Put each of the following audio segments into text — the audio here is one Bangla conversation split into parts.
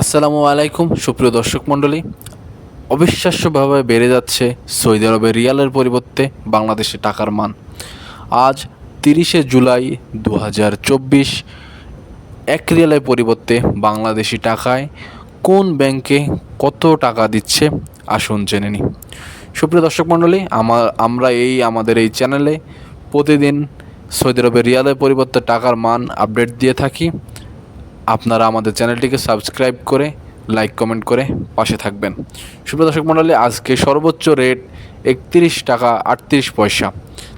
আসসালামু আলাইকুম সুপ্রিয় দর্শক মণ্ডলী। অবিশ্বাস্যভাবে বেড়ে যাচ্ছে সৌদি আরবের রিয়ালের পরিবর্তে বাংলাদেশে টাকার মান। আজ 30শে জুলাই 2024 এক রিয়ালের পরিবর্তে বাংলাদেশি টাকায় কোন ব্যাংকে কত টাকা দিচ্ছে আসুন জেনে নিই। সুপ্রিয় দর্শক মণ্ডলী, আমরা আমাদের এই চ্যানেলে প্রতিদিন সৌদি আরবের রিয়ালের পরিবর্তে টাকার মান আপডেট দিয়ে থাকি। আপনারা আমাদের চ্যানেলটিকে সাবস্ক্রাইব করে লাইক কমেন্ট করে পাশে থাকবেন। সুপ্রিয় দর্শক মণ্ডলী, আজকে সর্বোচ্চ রেট 31 টাকা 38 পয়সা।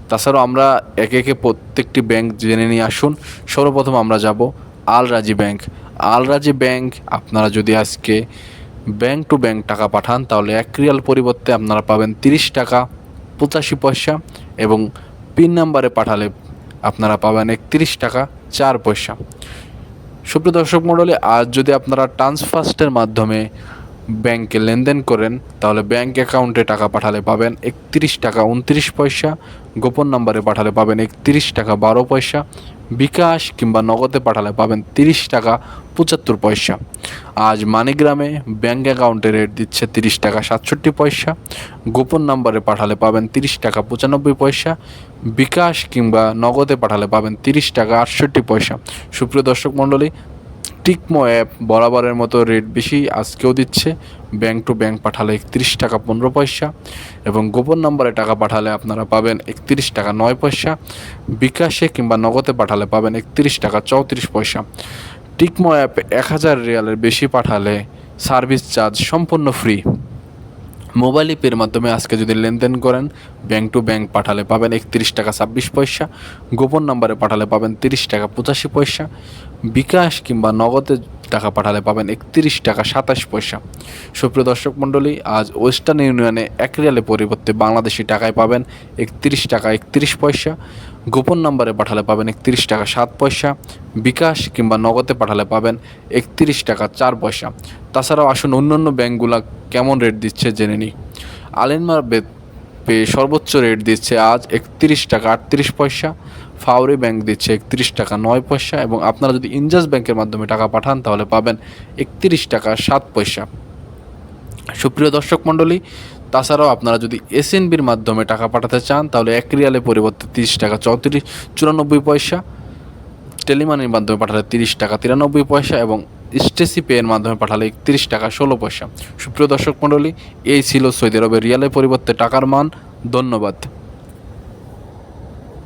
তাছাড়াও আমরা একে একে প্রত্যেকটি ব্যাংক জেনে নিয়ে আসুন। সর্বপ্রথম আমরা যাব আল রাজি ব্যাংক। আল রাজি ব্যাংক, আপনারা যদি আজকে ব্যাংক টু ব্যাংক টাকা পাঠান তাহলে 1 রিয়াল পরিবর্তে আপনারা পাবেন 30 টাকা 85 পয়সা এবং পিন নাম্বারে পাঠালে আপনারা পাবেন 31 টাকা 4 পয়সা। সুপ্রিয় দর্শক মণ্ডলী, আজ যদি আপনারা ট্রান্সফার্স্টের মাধ্যমে ব্যাংকে লেনদেন করেন তাহলে ব্যাংক অ্যাকাউন্টে টাকা পাঠালে পাবেন 31 টাকা 29 পয়সা, গোপন নাম্বারে পাঠালে পাবেন 31 টাকা 12 পয়সা, বিকাশ কিংবা নগদে পাঠালে পাবেন 30 টাকা 75 পয়সা। আজ মানিগ্রামে ব্যাংক অ্যাকাউন্টে রেট দিচ্ছে 30 টাকা 67 পয়সা, গোপন নাম্বারে পাঠালে পাবেন 30 টাকা 95 পয়সা, বিকাশ কিংবা নগদে পাঠালে পাবেন 30 টাকা 68 পয়সা। সুপ্রিয় দর্শক মণ্ডলী, টিকমো অ্যাপ বরাবরের মতো রেট বেশি আজকেও দিচ্ছে। ব্যাংক টু ব্যাংক পাঠালে 31 টাকা 15 পয়সা এবং গোপন নম্বরে টাকা পাঠালে আপনারা পাবেন 31 টাকা 9 পয়সা, বিকাশে কিংবা নগদে পাঠালে পাবেন 31 টাকা 34 পয়সা। টিকমো অ্যাপ 1000 রিয়ালের বেশি পাঠালে সার্ভিস চার্জ সম্পূর্ণ ফ্রি। মোবাইল পের মাধ্যমে আজকে যদি লেনদেন করেন ব্যাংক টু ব্যাংক পাঠালে পাবেন 31 টাকা 26 পয়সা, গোপন নাম্বারে পাঠালে পাবেন 30 টাকা 85 পয়সা, বিকাশ কিংবা নগদে টাকা পাঠালে পাবেন 31 টাকা 27 পয়সা। সুপ্রিয় দর্শক মণ্ডলী, আজ ওয়েস্টার্ন ইউনিয়নে 1 রিয়ালের পরিবর্তে বাংলাদেশি টাকায় পাবেন 31 টাকা 31 পয়সা, গোপন নাম্বারে পাঠালে পাবেন 31 টাকা 7 পয়সা, বিকাশ কিংবা নগদে পাঠালে পাবেন 31 টাকা 4 পয়সা। তাছাড়াও আসুন অন্যান্য ব্যাংকগুলো কেমন রেট দিচ্ছে জেনে নিই। আলিনমার পে সর্বোচ্চ রেট দিচ্ছে আজ 31 টাকা 38 পয়সা, ফাউরি ব্যাংক দিচ্ছে 31 টাকা 9 পয়সা এবং আপনারা যদি ইনজাস ব্যাংকের মাধ্যমে টাকা পাঠান তাহলে পাবেন 31 টাকা 7 পয়সা। সুপ্রিয় দর্শক মণ্ডলী, তাছাড়াও আপনারা যদি এসএনবির মাধ্যমে টাকা পাঠাতে চান তাহলে 1 রিয়ালের পরিবর্তে 30 টাকা 94 পয়সা, টেলিমানির মাধ্যমে পাঠালে 30 টাকা 93 পয়সা এবং স্টেসি পে এর মাধ্যমে পাঠালে 31 টাকা 16 পয়সা। সুপ্রিয় দর্শক মণ্ডলী, এই ছিল সৌদি আরবের রিয়ালের পরিবর্তে টাকার মান। ধন্যবাদ।